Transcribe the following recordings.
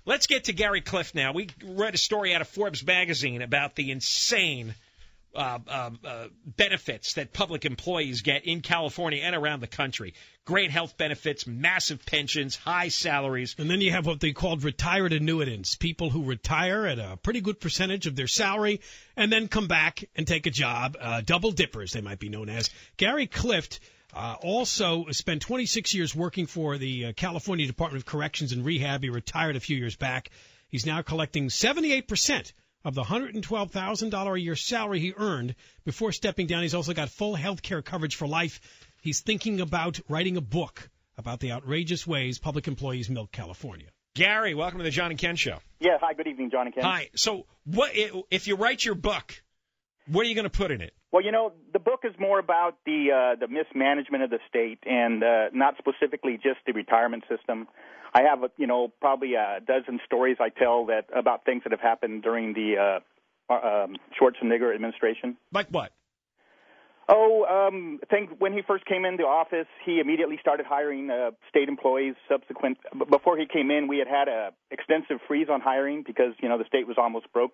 Let's get to Gary Clift now. We read a story out of Forbes magazine about the insane benefits that public employees get in California and around the country. Great health benefits, massive pensions, high salaries. And then you have what they called retired annuitants, people who retire at a pretty good percentage of their salary and then come back and take a job, double dippers they might be known as. Gary Clift also spent 26 years working for the California Department of Corrections and Rehab. He retired a few years back. He's now collecting 78% of the $112,000 a year salary he earned before stepping down. He's also got full health care coverage for life. He's thinking about writing a book about the outrageous ways public employees milk California. Gary, welcome to the Jon and Ken Show. Yeah, hi, good evening, Jon and Ken. Hi. So what if you write your book, what are you going to put in it? Well, the book is more about the mismanagement of the state and not specifically just the retirement system. I have, probably a dozen stories I tell about things that have happened during the Schwarzenegger administration. Like what? I think when he first came into office, he immediately started hiring state employees. Before he came in, we had a extensive freeze on hiring because, the state was almost broke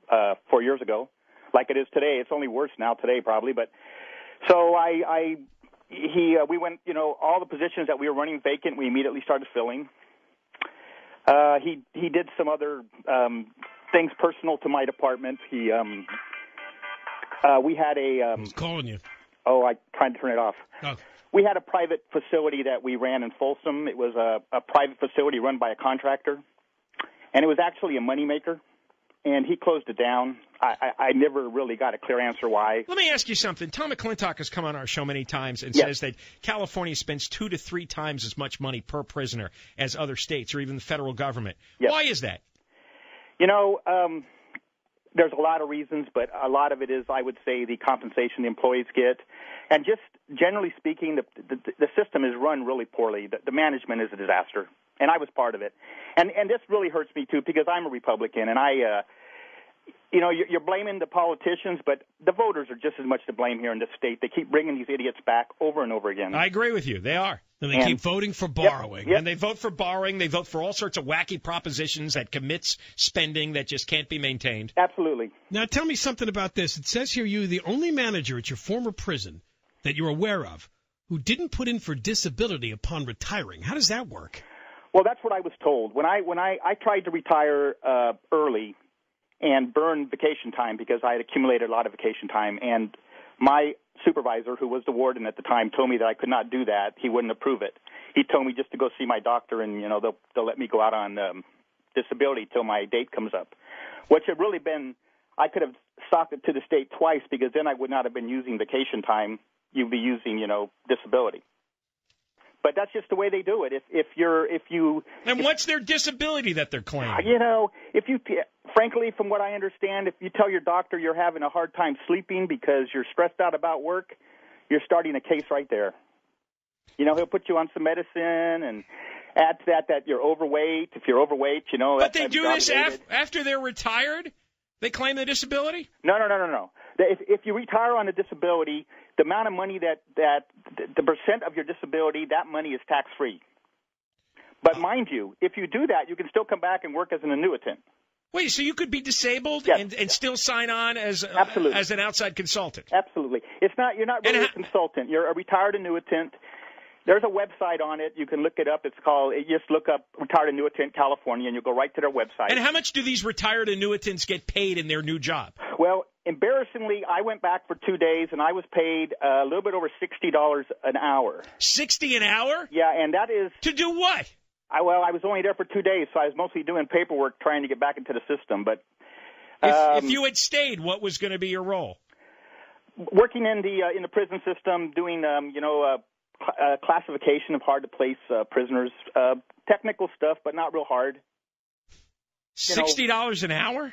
4 years ago. Like it is today. It's only worse now today, probably. But so we went, all the positions that we were running vacant, we immediately started filling. He did some other things personal to my department. We had a. Who's calling you? Oh, I tried to turn it off. Oh. We had a private facility that we ran in Folsom. It was a private facility run by a contractor, and it was actually a moneymaker. And he closed it down. I never really got a clear answer why. Let me ask you something. Tom McClintock has come on our show many times and Yes. says that California spends 2 to 3 times as much money per prisoner as other states or even the federal government. Yes. Why is that? There's a lot of reasons, but a lot of it is, I would say, the compensation the employees get. And just generally speaking, the system is run really poorly. The management is a disaster, and I was part of it. And this really hurts me, too, because I'm a Republican, and you're blaming the politicians, but the voters are just as much to blame here in this state. They keep bringing these idiots back over and over again. I agree with you. They are. And they keep voting for borrowing. Yep. And they vote for borrowing. They vote for all sorts of wacky propositions that commits spending that just can't be maintained. Absolutely. Now, tell me something about this. It says here you're the only manager at your former prison that you're aware of who didn't put in for disability upon retiring. How does that work? Well, that's what I was told. When I tried to retire early and burn vacation time because I had accumulated a lot of vacation time, and my supervisor, who was the warden at the time, told me that I could not do that. He wouldn't approve it. He told me just to go see my doctor, and they'll let me go out on disability till my date comes up, which had really been, I could have socked it to the state twice because then I would not have been using vacation time. You'd be using disability. But that's just the way they do it. If you what's their disability that they're claiming? Frankly, from what I understand, if you tell your doctor you're having a hard time sleeping because you're stressed out about work, you're starting a case right there. He'll put you on some medicine and add to that you're overweight. If you're overweight, But they do this after they're retired? They claim the disability? No. If you retire on a disability, the amount of money that the percent of your disability, that money is tax-free. But mind you, if you do that, you can still come back and work as an annuitant. Wait, so you could be disabled Yes. and still sign on as an outside consultant? Absolutely. You're not really a consultant. You're a retired annuitant. There's a website on it. You can look it up. Just look up Retired Annuitant California, and you'll go right to their website. And how much do these retired annuitants get paid in their new job? Well, embarrassingly, I went back for 2 days, and I was paid a little bit over $60 an hour. $60 an hour? Yeah, and that is... To do what? I was only there for 2 days, so I was mostly doing paperwork trying to get back into the system. But if you had stayed, what was going to be your role? Working in the prison system, doing classification of hard to place prisoners, technical stuff, but not real hard. $60 an hour?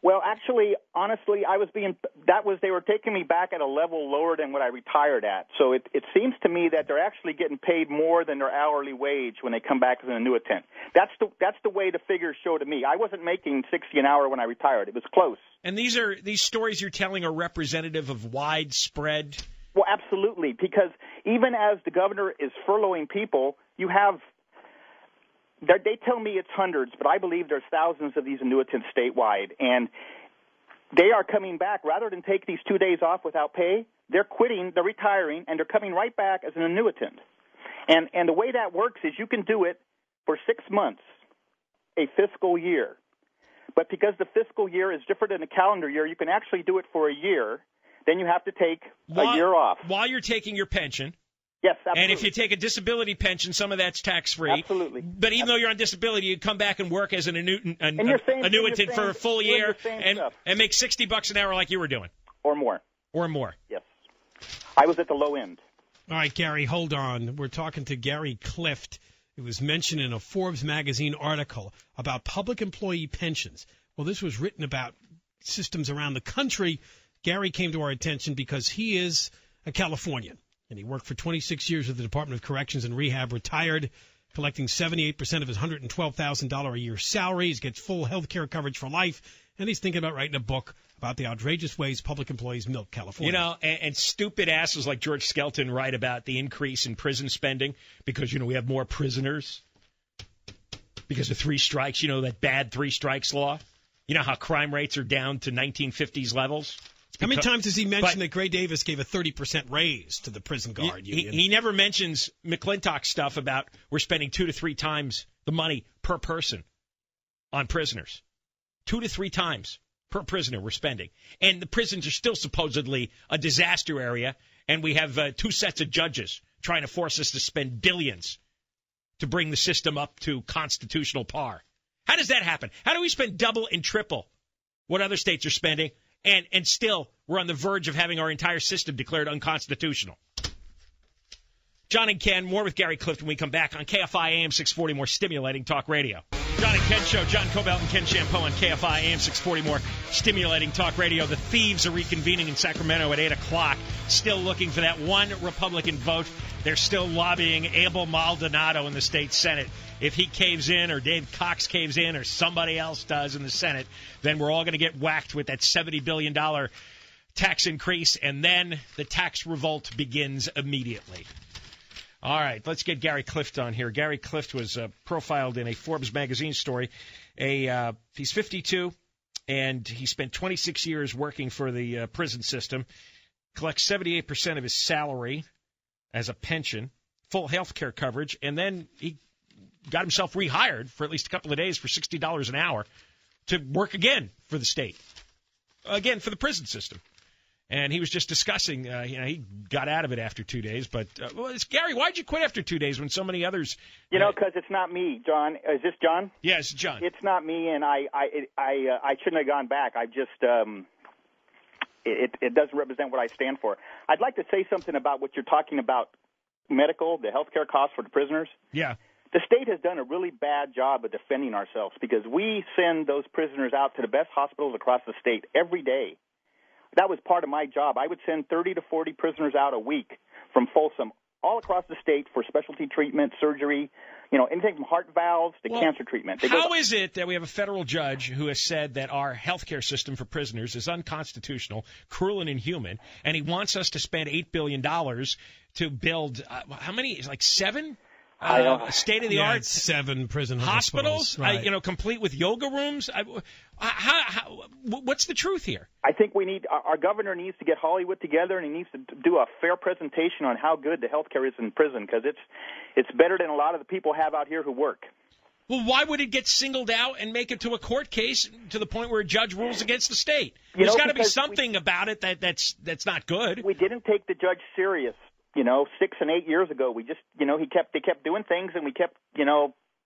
Well, actually, honestly, they were taking me back at a level lower than what I retired at. So it seems to me that they're actually getting paid more than their hourly wage when they come back as an annuitant. That's the way the figures show to me. I wasn't making $60 an hour when I retired. It was close. And these stories you're telling are representative of widespread? Well, absolutely, because even as the governor is furloughing people, you have They tell me it's hundreds, but I believe there's thousands of these annuitants statewide, and they are coming back. Rather than take these 2 days off without pay, they're quitting, they're retiring, and they're coming right back as an annuitant. And the way that works is you can do it for 6 months, a fiscal year. But because the fiscal year is different than a calendar year, you can actually do it for a year. Then you have to take a year off. While you're taking your pension. Yes, absolutely. And if you take a disability pension, some of that's tax-free. Absolutely. But even though you're on disability, you come back and work as an annuitant for a full year and make $60 an hour like you were doing. Or more. Or more. Yes. I was at the low end. All right, Gary, hold on. We're talking to Gary Clift. It was mentioned in a Forbes magazine article about public employee pensions. Well, this was written about systems around the country. Gary came to our attention because he is a Californian, and he worked for 26 years with the Department of Corrections and Rehab, retired, collecting 78% of his $112,000 a year salary. He gets full health care coverage for life, and he's thinking about writing a book about the outrageous ways public employees milk California. You know, and stupid asses like George Skelton write about the increase in prison spending because, we have more prisoners because of 3 strikes, that bad 3 strikes law. You know how crime rates are down to 1950s levels? How many times does he mention that Gray Davis gave a 30% raise to the prison guard union? He never mentions McClintock's stuff about we're spending 2 to 3 times the money per person on prisoners. 2 to 3 times per prisoner we're spending. And the prisons are still supposedly a disaster area, and we have 2 sets of judges trying to force us to spend billions to bring the system up to constitutional par. How does that happen? How do we spend double and triple what other states are spending, and still we're on the verge of having our entire system declared unconstitutional? Jon and Ken, more with Gary Clift when we come back on KFI AM 640, more stimulating talk radio. Jon and Ken Show, John Cobalt and Ken Shampoo on KFI AM 640, more stimulating talk radio. The thieves are reconvening in Sacramento at 8 o'clock, still looking for that one Republican vote. They're still lobbying Abel Maldonado in the state Senate. If he caves in or Dave Cox caves in or somebody else does in the Senate, then we're all going to get whacked with that $70 billion tax increase, and then the tax revolt begins immediately. All right, let's get Gary Clift on here. Gary Clift was profiled in a Forbes magazine story. He's 52, and he spent 26 years working for the prison system, collects 78% of his salary as a pension, full health care coverage, and then he got himself rehired for at least a couple of days for $60 an hour to work again for the state, again for the prison system. And he was just discussing, he got out of it after 2 days. But, Gary, why'd you quit after 2 days when so many others? Because it's not me, John. Is this John? Yeah, it's John. It's not me, and I shouldn't have gone back. I just it doesn't represent what I stand for. I'd like to say something about what you're talking about, the health care costs for the prisoners. Yeah. The state has done a really bad job of defending ourselves because we send those prisoners out to the best hospitals across the state every day. That was part of my job. I would send 30 to 40 prisoners out a week from Folsom all across the state for specialty treatment, surgery, anything from heart valves to cancer treatment. How is it that we have a federal judge who has said that our health care system for prisoners is unconstitutional, cruel, and inhuman, and he wants us to spend $8 billion to build, how many, like 7? State-of-the-art 7 prison hospitals, right. Complete with yoga rooms. What's the truth here? I think our governor needs to get Hollywood together, and he needs to do a fair presentation on how good the health care is in prison, because it's better than a lot of the people have out here who work. Well, why would it get singled out and make it to a court case to the point where a judge rules against the state? There's got to be something about it that's not good. We didn't take the judge serious. 6 and 8 years ago, we just, they kept doing things, and we kept,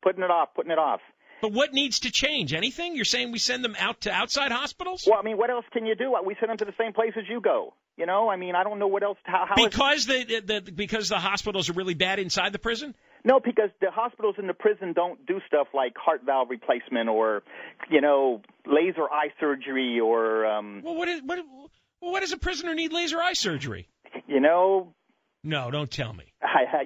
putting it off. But what needs to change? Anything? You're saying we send them out to outside hospitals? Well, what else can you do? We send them to the same places you go. I don't know what else. Because the hospitals are really bad inside the prison? No, because the hospitals in the prison don't do stuff like heart valve replacement or, laser eye surgery or. What does a prisoner need laser eye surgery? No, don't tell me.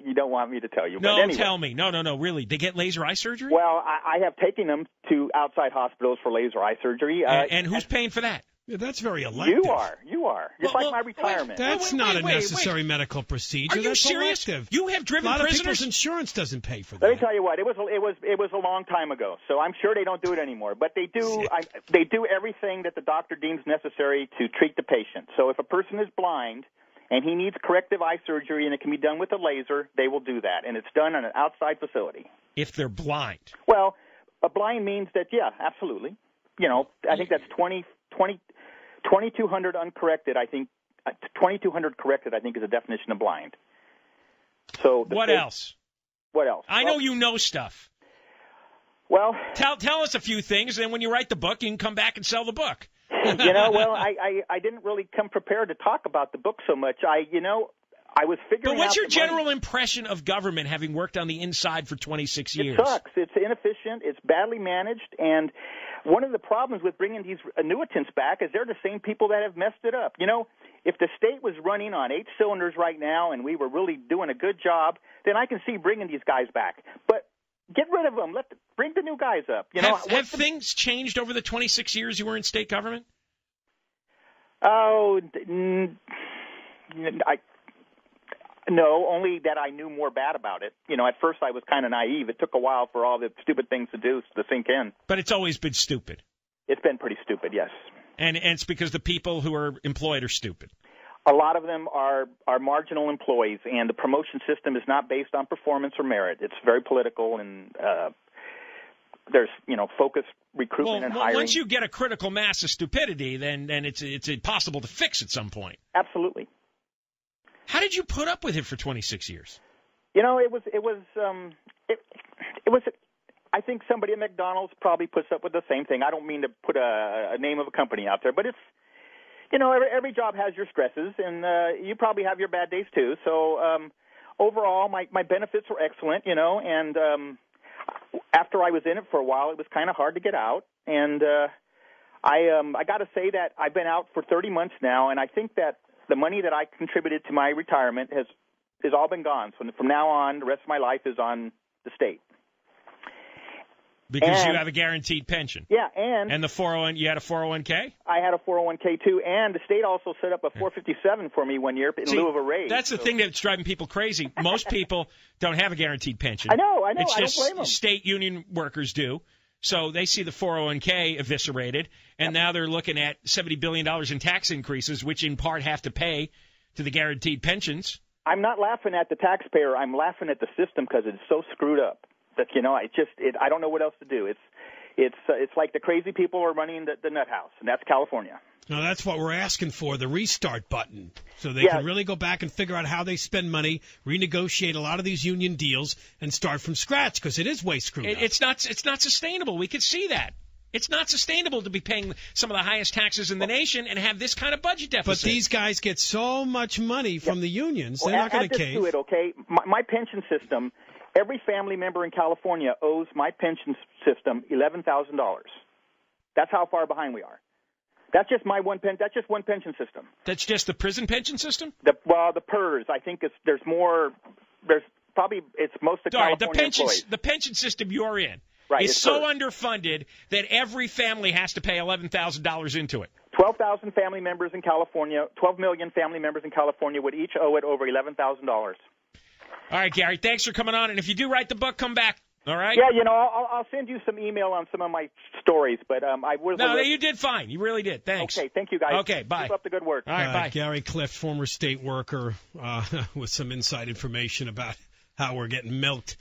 You don't want me to tell you. No, but anyway. Tell me. No, really. They get laser eye surgery? Well, I have taken them to outside hospitals for laser eye surgery. And who's paying for that? Yeah, that's very elective. You are. It's like my retirement. That's not a necessary medical procedure. Are you that's serious? elective. You have driven prisoners. A lot prisoners? of people's insurance doesn't pay for that. Let me tell you what. It was a long time ago, so I'm sure they don't do it anymore. But they do. They do everything that the doctor deems necessary to treat the patient. So if a person is blind and he needs corrective eye surgery and it can be done with a laser, they will do that, and it's done in an outside facility. If they're blind. Well, a blind means that, yeah, absolutely. You know, I think that's 2,200 uncorrected. I think 2,200 corrected. I think is a definition of blind. So what else? What else? I know you know stuff. Well, tell us a few things, and then when you write the book, you can come back and sell the book. I didn't really come prepared to talk about the book so much. I was figuring out. But what's your general impression of government, having worked on the inside for 26 years? It sucks. It's inefficient. It's badly managed. And one of the problems with bringing these annuitants back is they're the same people that have messed it up. You know, if the state was running on 8 cylinders right now and we were really doing a good job, then I can see bringing these guys back. But get rid of them. Bring the new guys up. You know, have things changed over the 26 years you were in state government? Oh, no, only that I knew more bad about it. You know, at first I was kind of naive. It took a while for all the stupid things to sink in. But it's always been stupid. It's been pretty stupid, yes. And it's because the people who are employed are stupid. A lot of them are marginal employees, and the promotion system is not based on performance or merit. It's very political, and there's, focused recruitment and hiring. Once you get a critical mass of stupidity, then it's impossible to fix at some point. Absolutely. How did you put up with it for 26 years? You know, it was. I think somebody at McDonald's probably puts up with the same thing. I don't mean to put a name of a company out there, but it's, every job has your stresses, and you probably have your bad days too. So overall, my benefits were excellent, and after I was in it for a while, it was kind of hard to get out. And I got to say that I've been out for 30 months now, and I think that the money that I contributed to my retirement has all been gone. So from now on, the rest of my life is on the state. Because you have a guaranteed pension. Yeah, and the 401, you had a 401k? I had a 401k too, and the state also set up a 457 for me one year in lieu of a raise. That's the thing that's driving people crazy. Most people don't have a guaranteed pension. I know. It's just I don't blame them. State union workers do. So they see the 401k eviscerated, and now they're looking at $70 billion in tax increases, which in part have to pay to the guaranteed pensions. I'm not laughing at the taxpayer. I'm laughing at the system because it's so screwed up that, I don't know what else to do. It's like the crazy people are running the nut house, and that's California. No, that's what we're asking for, the restart button, so they can really go back and figure out how they spend money, renegotiate a lot of these union deals, and start from scratch, because it is way screwed up. It's not sustainable. We could see that. It's not sustainable to be paying some of the highest taxes in the nation and have this kind of budget deficit. But these guys get so much money from the unions, they're not going to cave. To it, okay? My pension system, every family member in California owes my pension system $11,000. That's how far behind we are. That's just That's just one pension system. That's just the prison pension system? The PERS. I think there's more. It's most of California employees. The pension system you're in is so underfunded that every family has to pay $11,000 into it. 12,000 family members in California, 12 million family members in California would each owe it over $11,000. All right, Gary, thanks for coming on. And if you do write the book, come back. All right? Yeah, I'll send you some email on some of my stories, but I was. No, you did fine. You really did. Thanks. Okay, thank you, guys. Okay, bye. Keep up the good work. All right, bye. Gary Clift, former state worker, with some inside information about how we're getting milked.